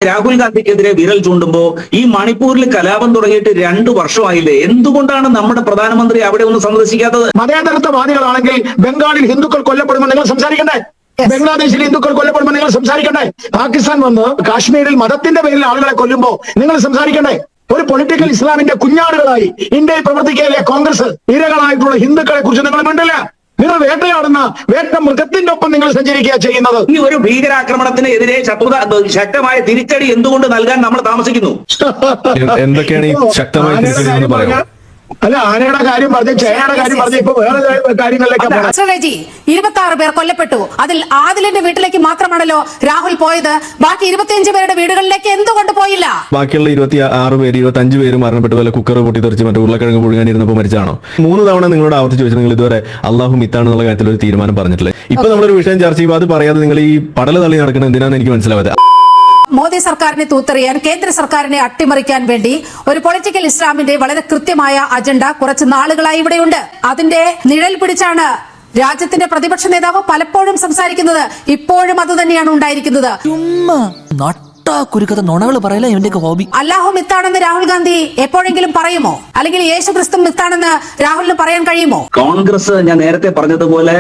രാഹുൽ ഗാന്ധിക്കെതിരെ വിരൽ ചൂണ്ടുമ്പോ ഈ മണിപ്പൂരിൽ കലാപം തുടങ്ങിയിട്ട് 2 വർഷമായില്ലേ? എന്തുകൊണ്ടാണ് നമ്മുടെ പ്രധാനമന്ത്രി അവിടെ ഒന്ന് സന്ദർശിക്കാത്തത്? മതേതരത്വവാദികളാണെങ്കിൽ ബംഗാളിൽ ഹിന്ദുക്കൾ കൊല്ലപ്പെടുമ്പോൾ നിങ്ങൾ സംസാരിക്കണ്ടേ? ബംഗ്ലാദേശിൽ ഹിന്ദുക്കൾ കൊല്ലപ്പെടുമ്പോൾ നിങ്ങൾ സംസാരിക്കണ്ടേ? പാകിസ്ഥാൻ വന്ന് കാശ്മീരിൽ മതത്തിന്റെ പേരിൽ ആളുകളെ കൊല്ലുമ്പോൾ നിങ്ങൾ സംസാരിക്കണ്ടേ? ഒരു പൊളിറ്റിക്കൽ ഇസ്ലാമിന്റെ കുഞ്ഞാടുകളായി ഇന്ത്യയിൽ പ്രവർത്തിക്കയിലെ കോൺഗ്രസ് ഇരകളായിട്ടുള്ള ഹിന്ദുക്കളെ കുറിച്ച് നിങ്ങൾ മിണ്ടില്ല. നിങ്ങൾ വേട്ടയാടുന്ന മൃഗത്തിന്റെ ഒപ്പം നിങ്ങൾ സഞ്ചരിക്കുക ചെയ്യുന്നത്. ഈ ഒരു ഭീകരാക്രമണത്തിനെതിരെ ശക്തമായ തിരിച്ചടി എന്തുകൊണ്ട് നൽകാൻ നമ്മൾ താമസിക്കുന്നു? എന്തൊക്കെയാണ് ഈ ശക്തമായ തിരിച്ചടി എന്ന് പറയുന്നത്? അല്ല, ആനയുടെ കാര്യം പറഞ്ഞു, ചേനയുടെ കാര്യം പറഞ്ഞു, ഇപ്പൊ വേറെ കാര്യങ്ങളിലേക്ക് 26 പേർ കൊല്ലപ്പെട്ടു. അതിൽ ആദിലിന്റെ വീട്ടിലേക്ക് മാത്രമാണല്ലോ രാഹുൽ പോയത്. ബാക്കി 25 പേരുടെ വീടുകളിലേക്ക് എന്തുകൊണ്ട് പോയില്ല? ബാക്കിയുള്ള 26 പേര് 25 പേര് മരണപ്പെട്ടു. പോലെ കുക്കർ പൊട്ടിത്തെറിച്ച് മറ്റേ ഉരുളക്കിഴങ്ങ് പുഴുകാനിരുന്നപ്പോൾ മരിച്ചാണോ? 3 തവണ നിങ്ങളോട് ആവർത്തിച്ച് ചോദിച്ചു, നിങ്ങൾ ഇതുവരെ അള്ളാഹു മിത്താണെന്നുള്ള കാര്യത്തിൽ ഒരു തീരുമാനം പറഞ്ഞിട്ടില്ല. ഇപ്പൊ നമ്മളൊരു വിഷയം ചർച്ച ചെയ്യുമ്പോൾ അത് പറയാതെ നിങ്ങൾ ഈ പടല തള്ളി നടക്കുന്നത് എന്തിനാണെന്ന് എനിക്ക് മനസ്സിലാവാതെ. മോദി സർക്കാരിനെ തൂത്തെറിയാൻ, കേന്ദ്ര സർക്കാരിനെ അട്ടിമറിക്കാൻ വേണ്ടി ഒരു പൊളിറ്റിക്കൽ ഇസ്ലാമിന്റെ വളരെ കൃത്യമായ അജണ്ട കുറച്ച് നാളുകളായി ഇവിടെയുണ്ട്. അതിന്റെ നിഴൽ പിടിച്ചാണ് രാജ്യത്തിന്റെ പ്രതിപക്ഷ നേതാവ് പലപ്പോഴും സംസാരിക്കുന്നത്. ഇപ്പോഴും അത് തന്നെയാണ് ഉണ്ടായിരിക്കുന്നത്. അല്ലാഹു മിത്താണെന്ന് രാഹുൽ ഗാന്ധി എപ്പോഴെങ്കിലും പറയുമോ? അല്ലെങ്കിൽ യേശു ക്രിസ്തു മിത്താണെന്ന് രാഹുലിന് പറയാൻ കഴിയുമോ? കോൺഗ്രസ് ഞാൻ നേരത്തെ പറഞ്ഞതുപോലെ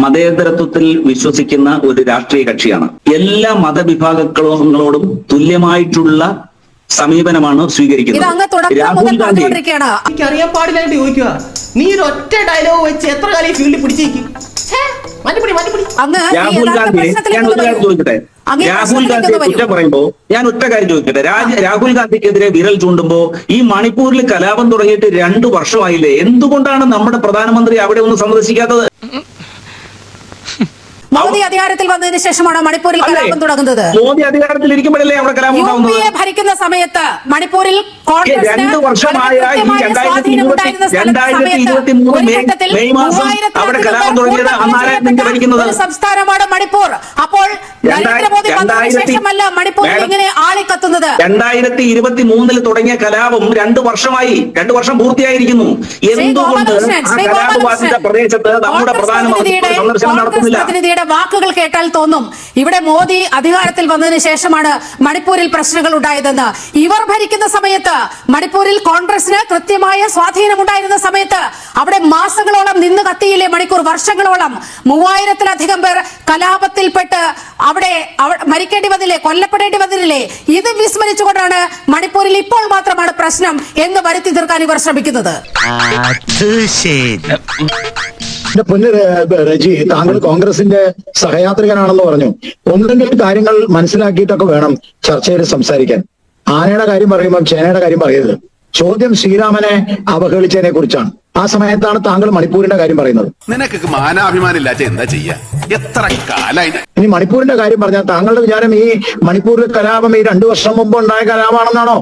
മതേതരത്വത്തിൽ വിശ്വസിക്കുന്ന ഒരു രാഷ്ട്രീയ കക്ഷിയാണ്. എല്ലാ മതവിഭാഗങ്ങളോടും തുല്യമായിട്ടുള്ള സമീപനമാണ് സ്വീകരിക്കുന്നത്. രാഹുൽ ഗാന്ധി അറിയാൻ പാടില്ലായിട്ട് ചോദിക്കുക, നീ ഒറ്റ ഡയലോഗ് വെച്ച് എത്ര കാലം ഫീൽഡിൽ പിടിച്ചേക്കും? രാഹുൽ ഗാന്ധിയെ ഞാൻ ഒരു കാര്യം ചോദിക്കട്ടെ. രാഹുൽ ഗാന്ധിയെ കുറ്റം പറയുമ്പോ ഞാൻ ഒറ്റ കാര്യം ചോദിക്കട്ടെ. രാഹുൽ ഗാന്ധിക്കെതിരെ വിരൽ ചൂണ്ടുമ്പോ ഈ മണിപ്പൂരിൽ കലാപം തുടങ്ങിയിട്ട് 2 വർഷമായില്ലേ? എന്തുകൊണ്ടാണ് നമ്മുടെ പ്രധാനമന്ത്രി അവിടെ ഒന്ന് സന്ദർശിക്കാത്തത്? മോദി അധികാരത്തിൽ വന്നതിന് ശേഷമാണ് മണിപ്പൂരിൽ കലാപം തുടങ്ങുന്നത്. മോദി അധികാരത്തിൽ ഇരിക്കുമ്പോഴല്ലേ അവിടെ കലാപം ഉണ്ടാകുന്നത്? യുപിഎ ഭരിക്കുന്ന സമയത്ത് മണിപ്പൂരിൽ 2 വർഷമായ ഈ 2023 മെയ് മാസം അവിടെ കലാപം തുടങ്ങിയത് അന്നാരായിരുന്നു ഭരിക്കുന്നത്? സംസ്ഥാനമാണ് മണിപ്പൂർ. അപ്പോൾ നരേന്ദ്രമോദി വന്നതിന് ശേഷമല്ല മണിപ്പൂരിൽ ഇങ്ങനെ ആളിക്കത്തുന്നത്. 2023 തുടങ്ങിയ കലാപം 2 വർഷമായി, 2 വർഷം പൂർത്തിയായിരിക്കുന്നു. എന്തുകൊണ്ട് ആ കലാപബാധിത പ്രദേശത്ത് നമ്മുടെ പ്രധാനമന്ത്രി സന്ദർശനം നടത്തുന്നില്ല? വാക്കുകൾ കേട്ടാൽ തോന്നും ഇവിടെ മോദി അധികാരത്തിൽ വന്നതിന് ശേഷമാണ് മണിപ്പൂരിൽ പ്രശ്നങ്ങൾ ഉണ്ടായതെന്ന്. ഇവർ ഭരിക്കുന്ന സമയത്ത് മണിപ്പൂരിൽ കോൺഗ്രസിന് കൃത്യമായ സ്വാധീനമുണ്ടായിരുന്ന സമയത്ത് അവിടെ മാസങ്ങളോളം നിന്ന് കത്തിയില്ലേ മണിക്കൂർ? വർഷങ്ങളോളം 3000-ലധികം പേർ കലാപത്തിൽപ്പെട്ട് അവിടെ മരിക്കേണ്ടി വന്നില്ലേ, കൊല്ലപ്പെടേണ്ടി വന്നില്ലേ? ഇത് വിസ്മരിച്ചുകൊണ്ടാണ് മണിപ്പൂരിൽ ഇപ്പോൾ മാത്രമാണ് പ്രശ്നം എന്ന് വരുത്തി തീർക്കാൻ ഇവർ ശ്രമിക്കുന്നത്. റജി, താങ്കൾ കോൺഗ്രസിന്റെ സഹയാത്രികനാണെന്ന് പറഞ്ഞു. ഒന്നെങ്കിലും കാര്യങ്ങൾ മനസ്സിലാക്കിയിട്ടൊക്കെ വേണം ചർച്ചയിൽ സംസാരിക്കാൻ. ആനയുടെ കാര്യം പറയുമ്പോൾ ചേനയുടെ കാര്യം പറയരുത്. ചോദ്യം ശ്രീരാമനെ അവഹേളിച്ചതിനെ കുറിച്ചാണ്. ആ സമയത്താണ് താങ്കൾ മണിപ്പൂരിന്റെ കാര്യം പറയുന്നത്. നിനക്ക് മാനാഭിമാനില്ലാത്ത എന്താ ചെയ്യാ? എത്ര കാലായി ഇനി മണിപ്പൂരിന്റെ കാര്യം പറഞ്ഞാൽ താങ്കളുടെ വിചാരം ഈ മണിപ്പൂരിൽ കലാപം ഈ 2 വർഷം മുമ്പ് ഉണ്ടായ കലാപമാണെന്നാണോ?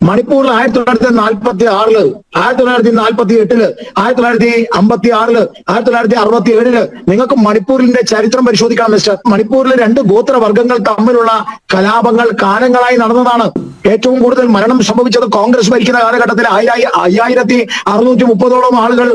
മണിപ്പൂരിൽ 1946, 1948, 1956, 1967 നിങ്ങൾക്ക് മണിപ്പൂരിന്റെ ചരിത്രം പരിശോധിക്കണം മിസ്റ്റർ. മണിപ്പൂരിലെ 2 ഗോത്രവർഗങ്ങൾ തമ്മിലുള്ള കലാപങ്ങൾ കാലങ്ങളായി നടന്നതാണ്. ഏറ്റവും കൂടുതൽ മരണം സംഭവിച്ചത് കോൺഗ്രസ് ഭരിക്കുന്ന കാലഘട്ടത്തിൽ 5630ഓളം ആളുകൾ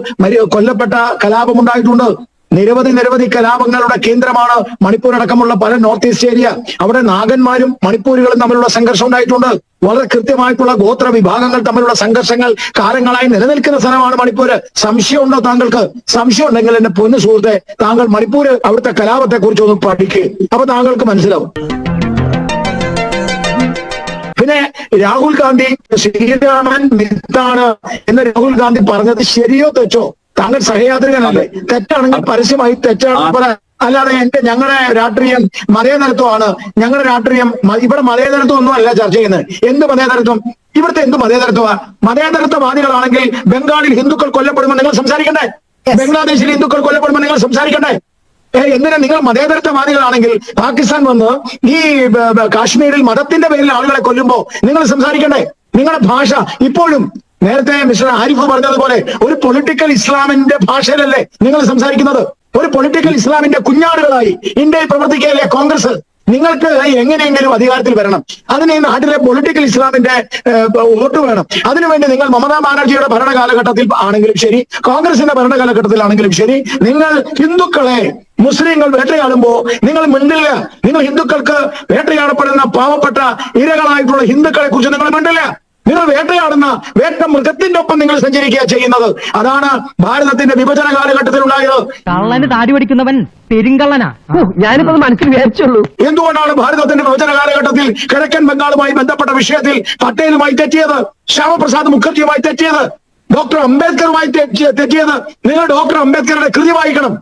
കൊല്ലപ്പെട്ട കലാപമുണ്ടായിട്ടുണ്ട്. നിരവധി കലാപങ്ങളുടെ കേന്ദ്രമാണ് മണിപ്പൂർ അടക്കമുള്ള പല നോർത്ത് ഈസ്റ്റ് ഏരിയ. അവിടെ നാഗന്മാരും മണിപ്പൂരികളും തമ്മിലുള്ള സംഘർഷം ഉണ്ടായിട്ടുണ്ട്. വളരെ കൃത്യമായിട്ടുള്ള ഗോത്ര വിഭാഗങ്ങൾ തമ്മിലുള്ള സംഘർഷങ്ങൾ കാലങ്ങളായി നിലനിൽക്കുന്ന സ്ഥലമാണ് മണിപ്പൂര്. സംശയമുണ്ടോ താങ്കൾക്ക്? സംശയം ഉണ്ടെങ്കിൽ എന്റെ പൊന്നു സുഹൃത്തെ, താങ്കൾ മണിപ്പൂര് അവിടുത്തെ കലാപത്തെ കുറിച്ച് ഒന്ന് പഠിക്കുക. അപ്പൊ താങ്കൾക്ക് മനസ്സിലാവും. പിന്നെ രാഹുൽ ഗാന്ധി ശ്രീരാമൻ മിത്താണ് എന്ന് രാഹുൽ ഗാന്ധി പറഞ്ഞത് ശരിയോ തെറ്റോ? താങ്കൾ സഹയാത്രികനല്ലേ? തെറ്റാണെങ്കിൽ പരസ്യമായി തെറ്റാണ് പറയാൻ. അല്ലാതെ ഞങ്ങളുടെ രാഷ്ട്രീയം മതേതരത്വമാണ്, ഞങ്ങളുടെ രാഷ്ട്രീയം ഇവിടെ മതേതരത്വം ഒന്നും അല്ല ചർച്ച ചെയ്യുന്നത്. എന്ത് മതേതരത്വം? ഇവിടുത്തെ എന്ത് മതേതരത്വമാണ്? മതേതരത്വവാദികളാണെങ്കിൽ ബംഗാളിൽ ഹിന്ദുക്കൾ കൊല്ലപ്പെടുമ്പോൾ നിങ്ങൾ സംസാരിക്കണ്ടേ? ബംഗ്ലാദേശിൽ ഹിന്ദുക്കൾ കൊല്ലപ്പെടുമ്പോൾ നിങ്ങൾ സംസാരിക്കണ്ടേ? എന്തിനാ നിങ്ങൾ മതേതരത്വവാദികളാണെങ്കിൽ പാകിസ്ഥാൻ വന്ന് ഈ കാശ്മീരിൽ മതത്തിന്റെ പേരിൽ ആളുകളെ കൊല്ലുമ്പോൾ നിങ്ങൾ സംസാരിക്കണ്ടേ? നിങ്ങളുടെ ഭാഷ ഇപ്പോഴും നേരത്തെ മിസ്റ്റർ ആരിഫ് പറഞ്ഞതുപോലെ ഒരു പൊളിറ്റിക്കൽ ഇസ്ലാമിന്റെ ഭാഷയിലല്ലേ നിങ്ങൾ സംസാരിക്കുന്നത്? ഒരു പൊളിറ്റിക്കൽ ഇസ്ലാമിന്റെ കുഞ്ഞാടുകളായി ഇന്ത്യയിൽ പ്രവർത്തിക്കയിലെ കോൺഗ്രസ് നിങ്ങൾക്ക് എങ്ങനെയെങ്കിലും അധികാരത്തിൽ വരണം. അതിന് ഈ നാട്ടിലെ പൊളിറ്റിക്കൽ ഇസ്ലാമിന്റെ വോട്ട് വേണം. അതിനുവേണ്ടി നിങ്ങൾ മമതാ ബാനർജിയുടെ ഭരണകാലഘട്ടത്തിൽ ആണെങ്കിലും ശരി, കോൺഗ്രസിന്റെ ഭരണകാലഘട്ടത്തിലാണെങ്കിലും ശരി, നിങ്ങൾ ഹിന്ദുക്കളെ മുസ്ലിങ്ങൾ വേട്ടയാടുമ്പോ നിങ്ങൾ മിണ്ടില്ല. നിങ്ങൾ ഹിന്ദുക്കൾക്ക് വേട്ടയാടപ്പെടുന്ന പാവപ്പെട്ട ഇരകളായിട്ടുള്ള ഹിന്ദുക്കളെ കുറിച്ച് നിങ്ങൾ മിണ്ടില്ല. നിങ്ങൾ വേട്ടയാടുന്ന മൃഗത്തിന്റെ ഒപ്പം നിങ്ങൾ സഞ്ചരിക്കുക ചെയ്യുന്നത്. അതാണ് ഭാരതത്തിന്റെ വിഭജന കാലഘട്ടത്തിൽ ഉണ്ടായത്. കള്ളന് താടി പഠിക്കുന്നവൻ പെരുങ്കള്ളനാ. ഞാനിപ്പോ മനസ്സിൽ വിചാരിച്ചുള്ളൂ. എന്തുകൊണ്ടാണ് ഭാരതത്തിന്റെ വിഭജന കാലഘട്ടത്തിൽ കിഴക്കൻ ബംഗാളുമായി ബന്ധപ്പെട്ട വിഷയത്തിൽ പട്ടേലുമായി തെറ്റിയത്, ശ്യാമപ്രസാദ് മുഖർജിയുമായി തെറ്റിയത്, ഡോക്ടർ അംബേദ്കറുമായി തെറ്റിയത്? നിങ്ങൾ ഡോക്ടർ അംബേദ്കറുടെ കൃതി വായിക്കണം.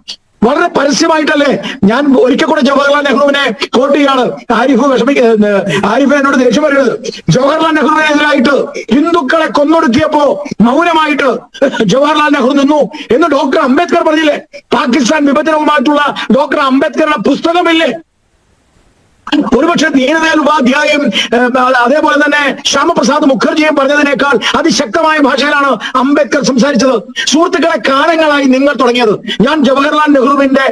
വളരെ പരസ്യമായിട്ടല്ലേ. ഞാൻ ഒരിക്കൽ കൂടെ ജവഹർലാൽ നെഹ്റുവിനെ കോട്ട് ചെയ്യാണ്. ആരിഫ് എന്നോട് ദേഷ്യം വരരുത്. ജവഹർലാൽ നെഹ്റുവിനെതിരായിട്ട് ഹിന്ദുക്കളെ കൊന്നൊടുക്കിയപ്പോ മൗനമായിട്ട് ജവഹർലാൽ നെഹ്റു നിന്നു എന്ന് ഡോക്ടർ അംബേദ്കർ പറഞ്ഞില്ലേ? പാകിസ്ഥാൻ വിഭജനവുമായിട്ടുള്ള ഡോക്ടർ അംബേദ്കറുടെ പുസ്തകമില്ലേ? ഒരുപക്ഷെ ദീനദയാൽ ഉപാധ്യായും അതേപോലെ തന്നെ ശ്യാമപ്രസാദ് മുഖർജിയും പറഞ്ഞതിനേക്കാൾ അതിശക്തമായ ഭാഷയിലാണ് അംബേദ്കർ സംസാരിച്ചത്. സുഹൃത്തുക്കളെ, കാലങ്ങളായി നിങ്ങൾ തുടങ്ങിയത്. ഞാൻ ജവഹർലാൽ നെഹ്റുവിന്റെ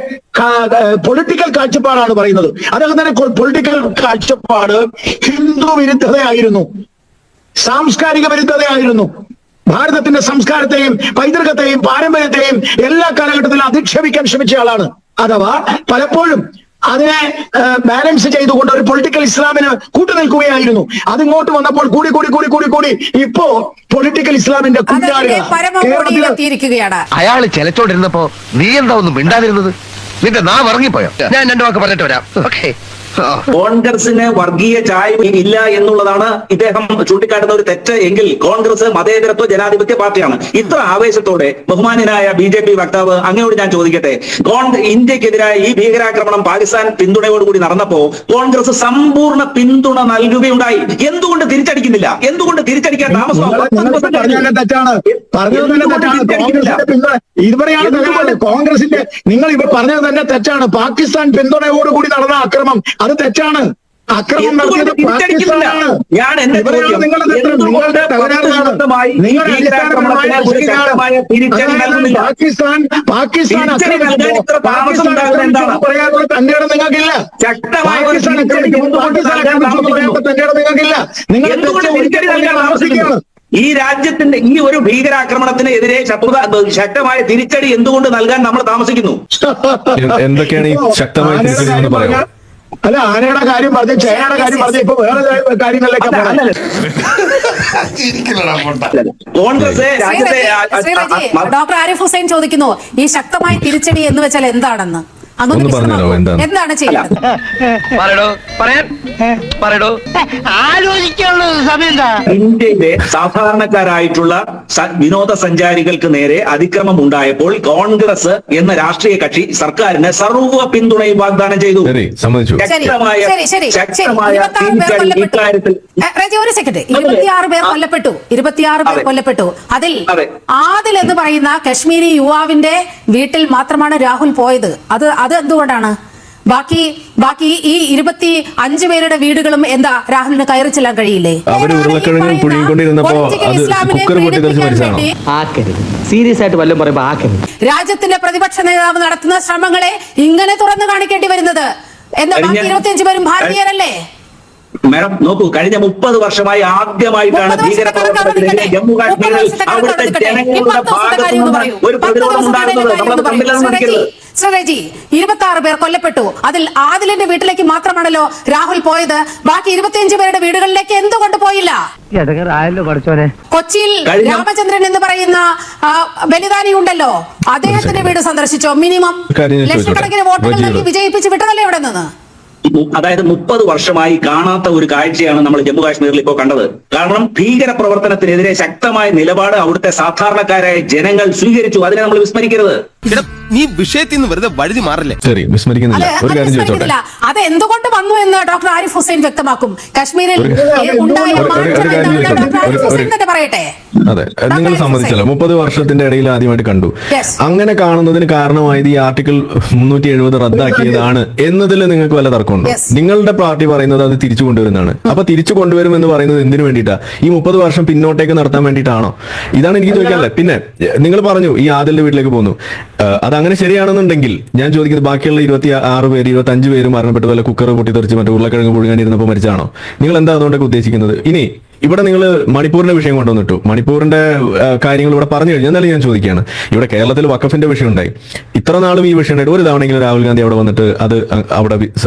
പൊളിറ്റിക്കൽ കാഴ്ചപ്പാടാണ് പറയുന്നത്. അദ്ദേഹത്തിന്റെ പൊളിറ്റിക്കൽ കാഴ്ചപ്പാട് ഹിന്ദു വിരുദ്ധതയായിരുന്നു, സാംസ്കാരിക വിരുദ്ധതയായിരുന്നു. ഭാരതത്തിന്റെ സംസ്കാരത്തെയും പൈതൃകത്തെയും പാരമ്പര്യത്തെയും എല്ലാ കാലഘട്ടത്തിലും അധിക്ഷേപിക്കാൻ ശ്രമിച്ച ആളാണ്. അഥവാ പലപ്പോഴും അതിനെ ബാലൻസ് ചെയ്തുകൊണ്ട് ഒരു പൊളിറ്റിക്കൽ ഇസ്ലാമിന് കൂട്ടുനിൽക്കുകയായിരുന്നു. അതിങ്ങോട്ട് വന്നപ്പോൾ കൂടി കൂടി കൂടി കൂടി കൂടി ഇപ്പോ പൊളിറ്റിക്കൽ ഇസ്ലാമിന്റെ പരമോടിയിലെത്തിയിരിക്കുകയാണ്. അയാള് ചെലച്ചോണ്ടിരുന്നപ്പോ നീ എന്താ ഒന്നും മിണ്ടാതിരുന്നത്? നിന്റെ നാ ഇറങ്ങിപ്പോയോ? ഞാൻ രണ്ടു വാക്ക് പറഞ്ഞിട്ട് വരാം. ഓക്കെ. കോൺഗ്രസിന് വർഗീയ ചായ്വ് ഇല്ല എന്നുള്ളതാണ് ഇദ്ദേഹം ചൂണ്ടിക്കാട്ടുന്ന ഒരു തെറ്റ് എങ്കിൽ കോൺഗ്രസ് മതേതരത്വ ജനാധിപത്യ പാർട്ടിയാണ്. ഇത്ര ആവേശത്തോടെ ബഹുമാന്യനായ BJP വക്താവ് അങ്ങയോട് ഞാൻ ചോദിക്കട്ടെ, ഇന്ത്യക്കെതിരായ ഈ ഭീകരാക്രമണം പാകിസ്ഥാൻ പിന്തുണയോടുകൂടി നടന്നപ്പോ കോൺഗ്രസ് സമ്പൂർണ്ണ പിന്തുണ നൽകുകയുണ്ടായി. എന്തുകൊണ്ട് തിരിച്ചടിക്കുന്നില്ല? എന്തുകൊണ്ട് തിരിച്ചടിക്കാൻ താമസം? കോൺഗ്രസിന്റെ നിങ്ങൾ ഇവ പറഞ്ഞത് തന്നെ തെറ്റാണ്. പാകിസ്ഥാൻ പിന്തുണയോടുകൂടി നടന്ന ആക്രമണം അത് തെറ്റാണ്. അക്രമം നടത്തിയത് പാകിസ്ഥാനാണ്. പാകിസ്ഥാൻ പറയാനുള്ള തന്റെ ഇടം നിങ്ങൾക്കില്ല. നിങ്ങൾക്കില്ല. നിങ്ങൾ ഈ രാജ്യത്തിന്റെ ഈ ഒരു ഭീകരാക്രമണത്തിനെതിരെ ശക്തമായ തിരിച്ചടി എന്തുകൊണ്ട് നൽകാൻ നമ്മൾ താമസിക്കുന്നു? എന്തൊക്കെയാണ് ഈ ശക്തമായ തിരിച്ചടി എന്ന് പറയാം? അല്ല, ആനയുടെ കാര്യം പറഞ്ഞു, ചേനയുടെ കാര്യം പറഞ്ഞു, ഇപ്പൊ വേറെ കാര്യങ്ങളിലേക്ക് കോൺഗ്രസ് ഡോക്ടർ ആരിഫ് ഹുസൈൻ ചോദിക്കുന്നു, ഈ ശക്തമായ തിരിച്ചടി എന്ന് വെച്ചാൽ എന്താണെന്ന് എന്താണ് ചെയ്യുന്നത്? ഇന്ത്യയിലെ സാധാരണക്കാരായിട്ടുള്ള വിനോദസഞ്ചാരികൾക്ക് നേരെ അതിക്രമം ഉണ്ടായപ്പോൾ കോൺഗ്രസ് എന്ന രാഷ്ട്രീയ കക്ഷി സർക്കാരിന് സർവ്വ പിന്തുണയും വാഗ്ദാനം ചെയ്തു. ഒരു സെക്കൻഡ്. 26 പേർ കൊല്ലപ്പെട്ടു. അതിൽ എന്ന് പറയുന്ന കശ്മീരി യുവാവിന്റെ വീട്ടിൽ മാത്രമാണ് രാഹുൽ പോയത്. അത് എന്തുകൊണ്ടാണ്? ബാക്കി ഈ 25 പേരുടെ വീടുകളും എന്താ രാഹുലിന് കയറി ചെല്ലാൻ കഴിയില്ലേ? സീരിയസ് ആയിട്ട് വല്ലതും പറയുമ്പോ ആക്കരുത്. രാജ്യത്തിന്റെ പ്രതിപക്ഷ നേതാവ് നടത്തുന്ന ശ്രമങ്ങളെ ഇങ്ങനെ തുറന്നു കാണിക്കേണ്ടി വരുന്നത് എന്താ? ബാക്കി 25 പേരും ഭാരതീയരല്ലേ? മാഡം നോക്കൂ, കഴിഞ്ഞ 30 വർഷമായി ആദ്യമായിട്ടാണ് ഭീകരപ്രവർത്തനത്തിനെതിരെ ജമ്മു കാശ്മീരിൽ അവിടുത്തെ ജനങ്ങളുടെ ഭാഗത്തു നിന്ന് ഒരു പ്രതിരോധം ഉണ്ടാകുന്നത്. നമ്മളത് കണ്ടില്ലെന്ന്. ശ്രേജി, 26 പേർ കൊല്ലപ്പെട്ടു. അതിൽ ആദിലിന്റെ വീട്ടിലേക്ക് മാത്രമാണല്ലോ രാഹുൽ പോയത്. ബാക്കി 25 പേരുടെ വീടുകളിലേക്ക് എന്തുകൊണ്ട് പോയില്ല? കൊച്ചിയിൽ രാമചന്ദ്രൻ എന്ന് പറയുന്ന ബലിദാനി ഉണ്ടല്ലോ, അദ്ദേഹത്തിന്റെ വീട് സന്ദർശിച്ചോ? മിനിമം ലക്ഷക്കണക്കിന് വോട്ടുകൾ നൽകി വിജയിപ്പിച്ച് വിട്ടതല്ലേ ഇവിടെ നിന്ന്? അതായത് 30 വർഷമായി കാണാത്ത ഒരു കാഴ്ചയാണ് നമ്മൾ ജമ്മു കാശ്മീരിൽ ഇപ്പോൾ കണ്ടത്. കാരണം ഭീകര പ്രവർത്തനത്തിനെതിരെ ശക്തമായ നിലപാട് അവിടുത്തെ സാധാരണക്കാരായ ജനങ്ങൾ സ്വീകരിച്ചു. അതിനെ നമ്മൾ വിസ്മരിക്കരുത്. നീ വിഷയത്തിൽ നിന്ന് വെറുതെ വഴുതി മാറില്ലേ? ശരി, വിസ്മരിക്കുന്നില്ല. ഒരു കാര്യം ചോദിച്ചോട്ടെ, അത് എന്തുകൊണ്ട് വന്നു എന്ന് ഡോക്ടർ ആരിഫ് ഹുസൈൻ വ്യക്തമാക്കും. കശ്മീരിൽ പറയട്ടെ. അതെ, നിങ്ങൾ സമ്മതിച്ചല്ലോ 30 വർഷത്തിന്റെ ഇടയിൽ ആദ്യമായിട്ട് കണ്ടു. അങ്ങനെ കാണുന്നതിന് കാരണമായത് ഈ ആർട്ടിക്കിൾ 370 റദ്ദാക്കിയതാണ് എന്നതിൽ നിങ്ങൾക്ക് വല്ല തർക്കമുണ്ടോ? നിങ്ങളുടെ പാർട്ടി പറയുന്നത് അത് തിരിച്ചു കൊണ്ടുവരുന്നതാണ്. അപ്പൊ തിരിച്ചു കൊണ്ടുവരും എന്ന് പറയുന്നത് എന്തിനു വേണ്ടിയിട്ടാ? ഈ 30 വർഷം പിന്നോട്ടേക്ക് നടത്താൻ വേണ്ടിയിട്ടാണോ? ഇതാണ് എനിക്ക് ചോദിക്കാനുള്ളത്. പിന്നെ നിങ്ങൾ പറഞ്ഞു ഈ ആദിലിന്റെ വീട്ടിലേക്ക് പോന്നു. അത് അങ്ങനെ ശരിയാണെന്നുണ്ടെങ്കിൽ ഞാൻ ചോദിക്കുന്നത് ബാക്കിയുള്ള 26 പേര് 25 പേര് മരണപ്പെട്ടു, വല്ല കുക്കർ പൊട്ടിത്തെറിച്ച് മറ്റേ ഉരുളക്കിഴങ്ങ് പുഴുങ്ങാനിരുന്നപ്പോൾ മരിച്ചാണോ? നിങ്ങൾ എന്താ അതുകൊണ്ടൊക്കെ ഉദ്ദേശിക്കുന്നത്? ഇനി ഇവിടെ നിങ്ങൾ മണിപ്പൂരിന്റെ വിഷയം കൊണ്ടുവന്നിട്ടു, മണിപ്പൂരിന്റെ കാര്യങ്ങൾ ഇവിടെ പറഞ്ഞു കഴിഞ്ഞാൽ എന്നാലും ഞാൻ ചോദിക്കുകയാണ്, ഇവിടെ കേരളത്തിൽ വഖഫിന്റെ വിഷയം ഉണ്ടായി, ഇത്ര നാളും ഈ വിഷയം ഉണ്ടായിട്ട് ഒരു തവണയെങ്കിലും രാഹുൽ ഗാന്ധി അവിടെ വന്നിട്ട് അത് അവിടെ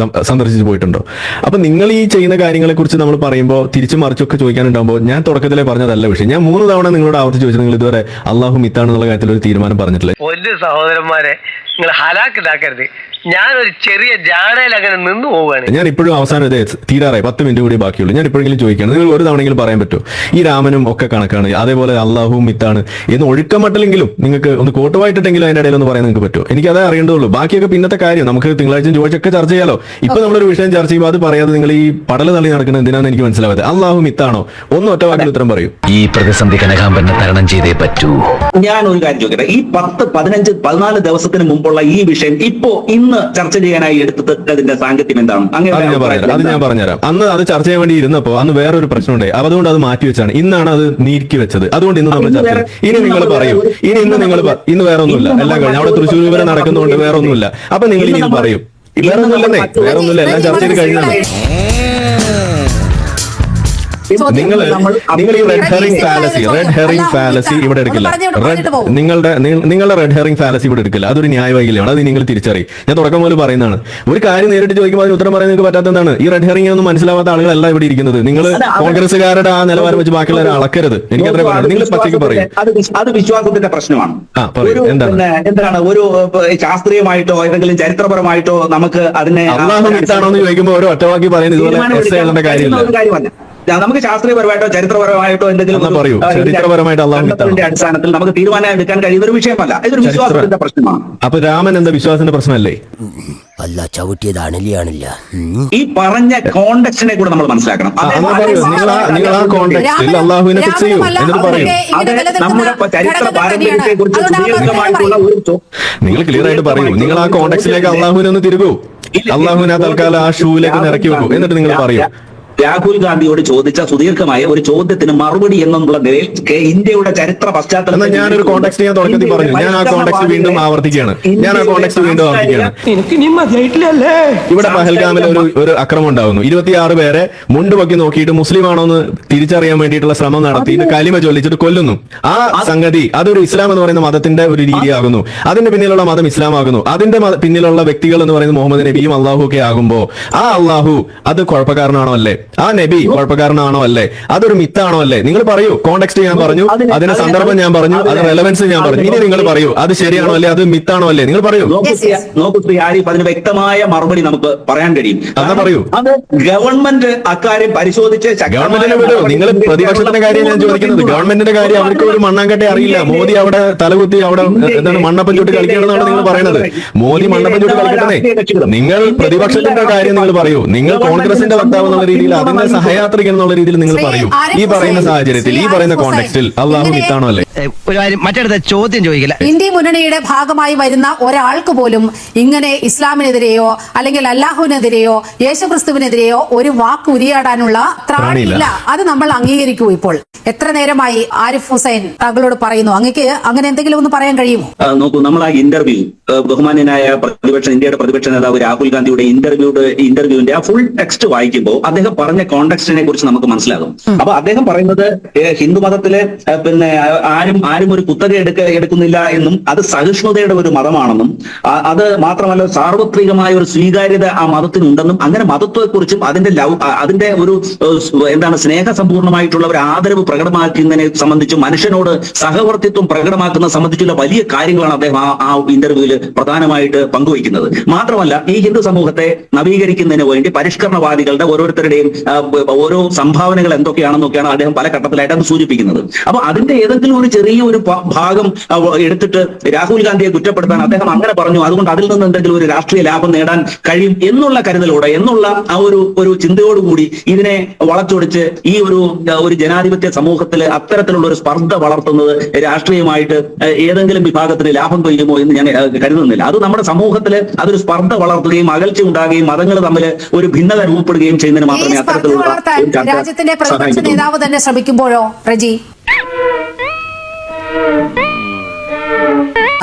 സന്ദർശിച്ച് പോയിട്ടുണ്ടോ? അപ്പൊ നിങ്ങൾ ഈ ചെയ്യുന്ന കാര്യങ്ങളെ കുറിച്ച് നമ്മൾ പറയുമ്പോൾ തിരിച്ചു മറിച്ചൊക്കെ ചോദിക്കാനുണ്ടാകുമ്പോൾ ഞാൻ തുടക്കത്തിലെ പറഞ്ഞതല്ല വിഷയം. ഞാൻ 3 തവണ നിങ്ങളോട് ആവർത്തി ചോദിച്ചു, നിങ്ങൾ ഇതുവരെ അള്ളാഹു മിത്താണെന്നുള്ള കാര്യത്തിൽ ഒരു തീരുമാനം പറഞ്ഞിട്ടില്ല. ഒരു സഹോദരന്മാരെ നിങ്ങൾ ഹലാക്കിലാക്കരുത്, ഞാനൊരു ചെറിയ ജാടയിൽ അങ്ങനെ നിന്നു പോവുകയാണ്. ഞാൻ ഇപ്പോഴും അവസാനം ഇതേ തീരാറായി, 10 മിനിറ്റ് കൂടി ബാക്കിയുള്ളൂ. ഞാൻ ഇപ്പോഴെങ്കിലും ചോദിക്കുകയാണ്, നിങ്ങൾ ഒരു തവണയെങ്കിലും പറയാൻ പറ്റുമോ ഈ രാമനും ഒക്കെ കണക്കാണ്, അതേപോലെ അള്ളാഹുവും മിത്താണ് എന്ന് ഒഴുക്കമട്ടിലെങ്കിലും നിങ്ങൾക്ക് ഒന്ന് കോട്ടുവായിട്ടെങ്കിലും അതിന്റെ ഇടയിൽ ഒന്ന് പറയാൻ നിങ്ങൾക്ക് പറ്റുമോ? എനിക്ക് അതേ അറിയേണ്ടതുള്ളൂ. ബാക്കിയൊക്കെ പിന്നത്തെ കാര്യം നമുക്ക് തിങ്കളാഴ്ച ചൊവ്വാഴ്ചയൊക്കെ ചർച്ച ചെയ്യാലോ. ഇപ്പൊ നമ്മളൊരു വിഷയം ചർച്ച ചെയ്യുമ്പോൾ അത് പറയാതെ നിങ്ങൾ ഈ പടല തള്ളി നടക്കുന്നത് എന്തിനാണെന്ന് എനിക്ക് മനസ്സിലാവാതെ. അള്ളാഹു മിത്താണോ? ഒന്ന് ഒറ്റ വാക്കിൽ ഉത്തരം പറയൂ. ഈ പ്രതിസന്ധി കനകാമ്പനെ തരണം ചെയ്തേ പറ്റൂ. ഞാൻ ഒരു കാര്യം ചോദിക്കട്ടെ, ഈ 10, 15, 14 ദിവസത്തിന് മുമ്പുള്ള ഈ വിഷയം ഇന്ന് ചർച്ച ചെയ്യാനായി എടുത്തതിന്റെ സാങ്കത്യം എന്താണ്? അത് ഞാൻ പറഞ്ഞുതരാം. അന്ന് അത് ചർച്ച ചെയ്യാൻ വേണ്ടി ഇരുന്നപ്പോ അന്ന് വേറൊരു പ്രശ്നമുണ്ടായി, അതുകൊണ്ട് അത് മാറ്റി വെച്ചാണ്. ഇന്നാണ് അത് നീക്കി വെച്ചത്, അതുകൊണ്ട് ഇന്ന് നമ്മൾ ചർച്ച ചെയ്യും. ഇനി നിങ്ങൾ പറയൂ, ഇന്ന് വേറെ ഒന്നുമില്ല, എല്ലാം കഴിഞ്ഞു. അവിടെ തൃശ്ശൂർ വരെ നടക്കുന്നതുകൊണ്ട് വേറെ ഒന്നുമില്ല. അപ്പൊ നിങ്ങൾ ഇനി ഇത് പറയൂ. വേറെ ഒന്നുമില്ലെന്നേ, വേറെ ഒന്നുമില്ല, എല്ലാം ചർച്ച ചെയ്ത് കഴിഞ്ഞാണ്. നിങ്ങൾ ഈ റെഡ് ഹെറിംഗ് ഫാലസി ഇവിടെ എടുക്കില്ല. നിങ്ങളുടെ റെഡ് ഹെറിംഗ് ഫാലസി ഇവിടെ എടുക്കില്ല. അതൊരു ന്യായവൈകല്യമാണ്, അത് നിങ്ങൾ തിരിച്ചറിയും. ഞാൻ തുടക്കം മുതൽ പറയുന്നതാണ്, ഒരു കാര്യം നേരിട്ട് ചോദിക്കുമ്പോൾ അതിന് ഉത്തരം പറയാൻ നിങ്ങൾക്ക് പറ്റാത്തതാണ്. ഈ റെഡ് ഹെറിംഗ് ഒന്നും മനസ്സിലാവാത്ത ആളുകളല്ല ഇവിടെ ഇരിക്കുന്നത്. നിങ്ങൾ കോൺഗ്രസ്സുകാരുടെ ആ നിലവാരം വെച്ച് ബാക്കിയുള്ളവരെ അളക്കരുത്. എനിക്ക് അത്ര പറയാം, നിങ്ങൾ പച്ചയ്ക്ക് പറയും. അത് വിശ്വാസത്തിന്റെ പ്രശ്നമാണ്. എന്താണ് ഒരു ശാസ്ത്രീയമായിട്ടോ ഏതെങ്കിലും ചരിത്രപരമായിട്ടോ നമുക്ക് അതിനെ അള്ളാഹു മിത്താണോ എന്ന് ചോദിക്കുമ്പോൾ ഒരു ഒറ്റവാക്കി പറയുന്നത് ഇതുപോലെ കാര്യമല്ല. നമുക്ക് ശാസ്ത്രീയപരമായിട്ടോ ചരിത്രപരമായിട്ടോ എന്തെങ്കിലും പറയൂ. ചരിത്രപരമായിട്ട് അള്ളാഹുവിന്റെ അടിസ്ഥാനത്തിൽ നമുക്ക് തീരുമാനം എടുക്കാൻ കഴിയുന്ന ഒരു വിഷയമല്ല, ഇതൊരു വിശ്വാസത്തിന്റെ പ്രശ്നമാണ്. അപ്പൊ രാമൻ എന്താ വിശ്വാസത്തിന്റെ പ്രശ്നമല്ലേ? അല്ല, ചവിട്ടിയതാണില്ല. ഈ പറഞ്ഞ കോണ്ടെക്സ്റ്റിനെ കൂടെ നമ്മൾ മനസ്സിലാക്കണം. നിങ്ങൾ ആ കോണ്ടെക്സ്റ്റിൽ അള്ളാഹുവിനെ ഫിക്സ് ചെയ്യൂ എന്നിട്ട് പറയൂ. നമ്മുടെ ചരിത്ര പാരമ്പര്യത്തെ കുറിച്ച് സുദീർഘമായിട്ടുള്ള ഒരു നിങ്ങൾ ക്ലിയർ ആയിട്ട് പറയൂ. നിങ്ങൾ ആ കോണ്ടെക്സ്റ്റിലേക്ക് അള്ളാഹുവിനെ ഒന്ന് തിരുകൂ. അള്ളാഹുവിനെ തൽക്കാലം ആ ഷൂവിലേക്ക് ഒന്ന് ഇറക്കി വെക്കൂ, എന്നിട്ട് നിങ്ങൾ പറയൂ. രാഹുൽ ഗാന്ധിയോട് ചോദിച്ച സുദീർഘമായ ഒരു ചോദ്യത്തിന് മറുപടി എന്നുള്ള നിലയിൽ ഇന്ത്യയുടെ ചരിത്ര പശ്ചാത്തലം ഞാനൊരു കോണ്ടെക്സ്റ്റ് ഞാൻ തുടക്കത്തിൽ പറഞ്ഞു. ഞാൻ ആ കോണ്ടെക്സ്റ്റ് വീണ്ടും ആവർത്തിക്കുകയാണ്. ഇവിടെ പഹൽഗാമിൽ ഒരു അക്രമം ഉണ്ടാകുന്നു. 26 പേരെ മുണ്ട് പൊക്കി നോക്കിയിട്ട് മുസ്ലിം ആണോ എന്ന് തിരിച്ചറിയാൻ വേണ്ടിയിട്ടുള്ള ശ്രമം നടത്തി ഇത് കലിമ ചൊല്ലിച്ചിട്ട് കൊല്ലുന്നു. ആ സംഗതി അതൊരു ഇസ്ലാം എന്ന് പറയുന്ന മതത്തിന്റെ ഒരു രീതിയാകുന്നു. അതിന്റെ പിന്നിലുള്ള മതം ഇസ്ലാം ആകുന്നു. അതിന്റെ പിന്നിലുള്ള വ്യക്തികൾ എന്ന് പറയുന്നത് മുഹമ്മദ് നബിയും അള്ളാഹു ഒക്കെ ആകുമ്പോ ആ അള്ളാഹു അത് കുഴപ്പക്കാരനാണോ അല്ലേ? ആ നബി കുഴപ്പക്കാരനാണോ അല്ലേ? അതൊരു മിത്താണോ അല്ലേ? നിങ്ങൾ പറയൂ. കോണ്ടെക്സ്റ്റ് ഞാൻ പറഞ്ഞു, അതിന്റെ സന്ദർഭം ഞാൻ പറഞ്ഞു, അതിന്റെ റെലവൻസ് ഞാൻ പറഞ്ഞു. ഇനി നിങ്ങൾ പറയൂ, അത് ശരിയാണോ അല്ലേ, അത് മിത്താണോ അല്ലേ? നിങ്ങൾ പറയൂ. നോക്കൂ ശ്രീ ആരിഫ്, അതിന് വ്യക്തമായ മറുപടി നമുക്ക് പറയാൻ കഴിയും. അതാ പറയൂ. അത് ഗവൺമെന്റ് അക്കാര്യം പരിശോധിച്ച് ഗവൺമെന്റിനെ വിടൂ. നിങ്ങൾ പ്രതിപക്ഷത്തിന്റെ കാര്യം ഞാൻ ചോദിക്കുന്നത്. ഗവൺമെന്റിന്റെ കാര്യം അവർക്ക് ഒരു മണ്ണാങ്കട്ടെ അറിയില്ല. മോദി അവിടെ തലകുത്തി അവിടെ എന്താണ് മണ്ണപ്പം ചുട്ട് കളിക്കണമെന്നാണ് നിങ്ങൾ പറയുന്നത്. മോദി മണ്ണപ്പം ചുട്ട് കളിക്കണേ. നിങ്ങൾ പ്രതിപക്ഷത്തിന്റെ കാര്യം നിങ്ങൾ പറയൂ. നിങ്ങൾ കോൺഗ്രസിന്റെ വക്താവ് എന്നുള്ള രീതിയിൽ അതിന്റെ സഹയാത്രികൻ എന്നുള്ള രീതിയിൽ നിങ്ങൾ പറയൂ. ഈ പറയുന്ന സാഹചര്യത്തിൽ ഈ പറയുന്ന കോണ്ടെക്സ്റ്റിൽ അള്ളാഹു മിത്താണോ അല്ലേ? ഒരു കാര്യം മറ്റടുത്ത ചോദ്യം ചോദിക്കില്ല. ഇന്ത്യ മുന്നണിയുടെ ഭാഗമായി വരുന്ന ഒരാൾക്ക് പോലും ഇങ്ങനെ ഇസ്ലാമിനെതിരെയോ അല്ലെങ്കിൽ അല്ലാഹുവിനെതിരെയോ യേശുക്രിസ്തുവിനെതിരെയോ ഒരു വാക്ക് ഉരിയാടാനുള്ള ത്രാണിയില്ല. അത് നമ്മൾ അംഗീകരിക്കൂ. ഇപ്പോൾ എത്ര നേരമായി ആരിഫ് ഹുസൈൻ താങ്കളോട് പറയുന്നു, അങ്ങക്ക് അങ്ങനെ എന്തെങ്കിലും ഒന്ന് പറയാൻ കഴിയുമോ? നോക്കൂ, നമ്മൾ ആ ഇന്റർവ്യൂ ബഹുമാന്യനായ ഇന്ത്യയുടെ പ്രതിപക്ഷ നേതാവ് രാഹുൽ ഗാന്ധിയുടെ ഇന്റർവ്യൂവിന്റെ ആ ഫുൾ ടെക്സ്റ്റ് വായിക്കുമ്പോൾ അദ്ദേഹം പറഞ്ഞ കോണ്ടെക്സ്റ്റിനെ കുറിച്ച് നമുക്ക് മനസ്സിലാകും. അപ്പൊ അദ്ദേഹം പറയുന്നത് ഹിന്ദു മതത്തിലെ ആരും ഒരു കുത്തക എടുക്കുന്നില്ല എന്നും അത് സഹിഷ്ണുതയുടെ ഒരു മതമാണെന്നും അത് മാത്രമല്ല സാർവത്രികമായ ഒരു സ്വീകാര്യത ആ മതത്തിനുണ്ടെന്നും അങ്ങനെ മതത്വത്തെക്കുറിച്ചും അതിന്റെ ഒരു സ്നേഹസമ്പൂർണമായിട്ടുള്ള ഒരു ആദരവ് പ്രകടമാക്കുന്നതിനെ സംബന്ധിച്ചും മനുഷ്യനോട് സഹവർത്തിത്വം പ്രകടമാക്കുന്നത് സംബന്ധിച്ചുള്ള വലിയ കാര്യങ്ങളാണ് അദ്ദേഹം ആ ഇന്റർവ്യൂവിൽ പ്രധാനമായിട്ട് പങ്കുവയ്ക്കുന്നത്. മാത്രമല്ല ഈ ഹിന്ദു സമൂഹത്തെ നവീകരിക്കുന്നതിന് വേണ്ടി പരിഷ്കരണവാദികളുടെ ഓരോരുത്തരുടെയും ഓരോ സംഭാവനകൾ എന്തൊക്കെയാണെന്നൊക്കെയാണ് അദ്ദേഹം പല ഘട്ടത്തിലായിട്ട് അത് സൂചിപ്പിക്കുന്നത്. അപ്പൊ അതിന്റെ ഏതെങ്കിലും ഒരു ചെറിയ ഒരു ഭാഗം എടുത്തിട്ട് രാഹുൽ ഗാന്ധിയെ കുറ്റപ്പെടുത്താൻ അദ്ദേഹം അങ്ങനെ പറഞ്ഞു, അതുകൊണ്ട് അതിൽ നിന്ന് എന്തെങ്കിലും ഒരു രാഷ്ട്രീയ ലാഭം നേടാൻ കഴിയും എന്നുള്ള കരുതലോടെ എന്നുള്ള ആ ഒരു ചിന്തയോടുകൂടി ഇതിനെ വളച്ചൊടിച്ച് ഈ ഒരു ജനാധിപത്യ സമൂഹത്തിൽ അത്തരത്തിലുള്ള ഒരു സ്പർദ്ധ വളർത്തുന്നത് രാഷ്ട്രീയമായിട്ട് ഏതെങ്കിലും വിഭാഗത്തിന് ലാഭം കൊയ്യുമോ എന്ന് ഞാൻ കരുതുന്നില്ല. അത് നമ്മുടെ സമൂഹത്തിൽ അതൊരു സ്പർദ്ധ വളർത്തുകയും അകൽച്ച ഉണ്ടാകുകയും മതങ്ങൾ തമ്മിൽ ഒരു ഭിന്നത രൂപപ്പെടുകയും ചെയ്യുന്നതിന് മാത്രമേ അത്തരത്തിലുള്ള രാജ്യത്തിന്റെ പ്രതിപക്ഷ നേതാവ് തന്നെ ശ്രമിക്കുമ്പോഴോ റജി?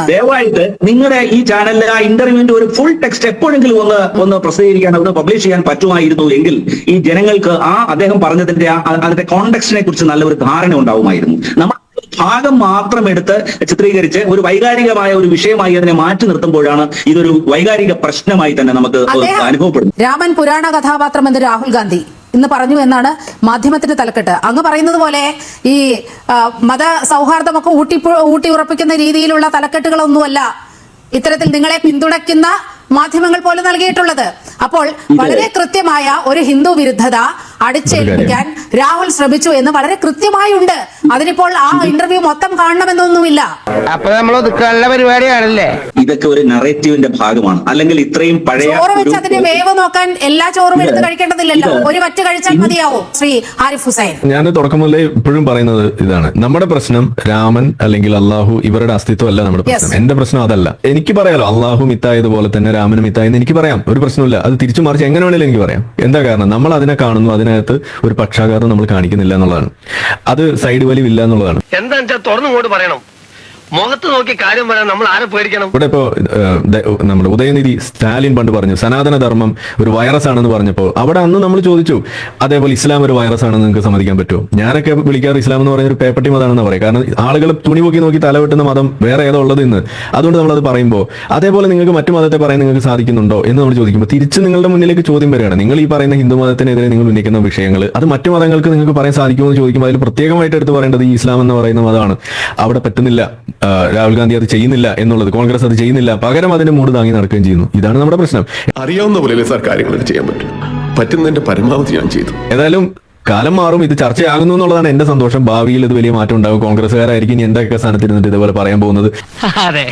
ദയവായിട്ട് നിങ്ങളുടെ ഈ ചാനലിലെ ആ ഇന്റർവ്യൂവിന്റെ ഒരു ഫുൾ ടെക്സ്റ്റ് എപ്പോഴെങ്കിലും ഒന്ന് പ്രസിദ്ധീകരിക്കാൻ ഒന്ന് പബ്ലിഷ് ചെയ്യാൻ പറ്റുമായിരുന്നു എങ്കിൽ ഈ ജനങ്ങൾക്ക് അദ്ദേഹം പറഞ്ഞതിന്റെ അതിന്റെ കോണ്ടെക്സ്റ്റിനെ കുറിച്ച് നല്ലൊരു ധാരണ ഉണ്ടാവുമായിരുന്നു. നമ്മൾ ഭാഗം മാത്രം എടുത്ത് ചിത്രീകരിച്ച് ഒരു വൈകാരികമായ ഒരു വിഷയമായി അതിനെ മാറ്റി നിർത്തുമ്പോഴാണ് ഇതൊരു വൈകാരിക പ്രശ്നമായി തന്നെ നമുക്ക് അനുഭവപ്പെടുന്നത്. രാമൻ പുരാണ കഥാപാത്രം എന്ന് രാഹുൽ ഗാന്ധി ഇന്ന് പറഞ്ഞു എന്നാണ് മാധ്യമത്തിന്റെ തലക്കെട്ട്. അങ്ങ് പറയുന്നത് പോലെ ഈ മത സൗഹാർദ്ദമൊക്കെ ഊട്ടി ഉറപ്പിക്കുന്ന രീതിയിലുള്ള തലക്കെട്ടുകളൊന്നുമല്ല ഇത്തരത്തിൽ നിങ്ങളെ പിന്തുണയ്ക്കുന്ന മാധ്യമങ്ങൾ പോലും നൽകിയിട്ടുള്ളത്. അപ്പോൾ വളരെ കൃത്യമായ ഒരു ഹിന്ദു വിരുദ്ധത അടിച്ചേൽപ്പിക്കാൻ രാഹുൽ ശ്രമിച്ചു എന്ന് വളരെ കൃത്യമായി ഉണ്ട്. അതിനിപ്പോൾ ആ ഇന്റർവ്യൂ മൊത്തം കാണണമെന്നൊന്നുമില്ല. അപ്പൊ നമ്മളത് കള്ള പരിപാടിയാണല്ലേ? ഇതൊക്കെ ഒരു നറേറ്റീവിന്റെ ഭാഗമാണ്. അല്ലെങ്കിൽ ഇത്രയും പഴയ ചോറ് വെച്ച് അതിന്റെ വേവ് നോക്കാൻ എല്ലാ ചോറും എടുത്ത് കഴിക്കേണ്ടതില്ലല്ലോ, ഒരു വറ്റ് കഴിച്ചാൽ മതിയാവും. ശ്രീ ആരിഫ് ഹുസൈൻ, ഞാൻ തുടക്കം മുതലേ ഇപ്പോഴും പറയുന്നത് ഇതാണ്, നമ്മുടെ പ്രശ്നം രാമൻ അല്ലെങ്കിൽ അള്ളാഹു ഇവരുടെ അസ്തിത്വം അല്ല നമ്മുടെ പ്രശ്നം. എന്റെ പ്രശ്നം അതല്ല. എനിക്ക് പറയാലോ അള്ളാഹു മിത്തായതുപോലെ തന്നെ രാമനും മിത്തായെന്ന് എനിക്ക് പറയാം, ഒരു പ്രശ്നമില്ല. അത് തിരിച്ചു മറിച്ച് എങ്ങനെ വേണേലും എനിക്ക് പറയാം. എന്താ കാരണം? നമ്മൾ അതിനെ കാണുന്നു, അതിനകത്ത് ഒരു പക്ഷാഘാതം നമ്മൾ കാണിക്കുന്നില്ല എന്നുള്ളതാണ്. അത് സൈഡ് വലിവ് ഇല്ല എന്നുള്ളതാണ്. എന്താ വെച്ചാൽ തുറന്നു കൊണ്ട് പറയണം, മുഖത്ത് നോക്കി കാര്യം പറയാൻ നമ്മൾ ആരെ പേടിക്കണം? ഇവിടെ ഇപ്പോ നമ്മുടെ ഉദയനിധി സ്റ്റാലിൻ പണ്ട് പറഞ്ഞു സനാതന ധർമ്മം ഒരു വൈറസ് ആണെന്ന് പറഞ്ഞപ്പോൾ അവിടെ അന്ന് നമ്മൾ ചോദിച്ചു അതേപോലെ ഇസ്ലാം ഒരു വൈറസ് ആണെന്ന് നിങ്ങൾക്ക് സമ്മതിക്കാൻ പറ്റുമോ? ഞാനൊക്കെ വിളിക്കാറ് ഇസ്ലാം എന്ന് പറയുന്ന ഒരു പേപ്പട്ടി മതമാണെന്ന് പറയും. കാരണം ആളുകൾ തുണി നോക്കി തലവെട്ടുന്ന മതം വേറെ ഏതോ ഉള്ളത് ഇന്ന്. അതുകൊണ്ട് നമ്മളത് പറയുമ്പോൾ അതേപോലെ നിങ്ങൾക്ക് മറ്റു മതത്തെ പറയാൻ നിങ്ങൾക്ക് സാധിക്കുന്നുണ്ടോ എന്ന് നമ്മൾ ചോദിക്കുമ്പോൾ തിരിച്ച് നിങ്ങളുടെ മുന്നിലേക്ക് ചോദ്യം വരികയാണ്. നിങ്ങൾ ഈ പറയുന്ന ഹിന്ദു മതത്തിനെതിരെ നിങ്ങൾ ഉന്നയിക്കുന്ന വിഷയങ്ങൾ അത് മറ്റു മതങ്ങൾക്ക് നിങ്ങൾക്ക് പറയാൻ സാധിക്കുമോ എന്ന് ചോദിക്കുമ്പോൾ അതിൽ പ്രത്യേകമായിട്ട് എടുത്ത് പറയേണ്ടത് ഈ ഇസ്ലാം എന്ന് പറയുന്ന മതമാണ്. അവിടെ പറ്റുന്നില്ല. രാഹുൽ ഗാന്ധി അത് ചെയ്യുന്നില്ല എന്നുള്ളത്, കോൺഗ്രസ് അത് ചെയ്യുന്നില്ല, പകരം അതിന്റെ മൂട് താങ്ങി നടക്കുകയും ചെയ്യുന്നു. ഇതാണ് നമ്മുടെ പ്രശ്നം. അറിയാവുന്ന പോലെ സാർ കാര്യങ്ങൾ ചെയ്യാൻ പറ്റും. പറ്റുന്നതിന്റെ പരമാവധി ഞാൻ ചെയ്തു. ഏതായാലും കാലം മാറും, ഇത് ചർച്ചയാകുന്നു എന്നുള്ളതാണ് എന്റെ സന്തോഷം. ഭാവിയിൽ ഇത് വലിയ മാറ്റം ഉണ്ടാകും. കോൺഗ്രസ്സുകാരായിരിക്കും ഇനി എന്തൊക്കെ സ്ഥാനത്തിരുന്നിട്ട് ഇതുപോലെ പറയാൻ പോകുന്നത്. अरे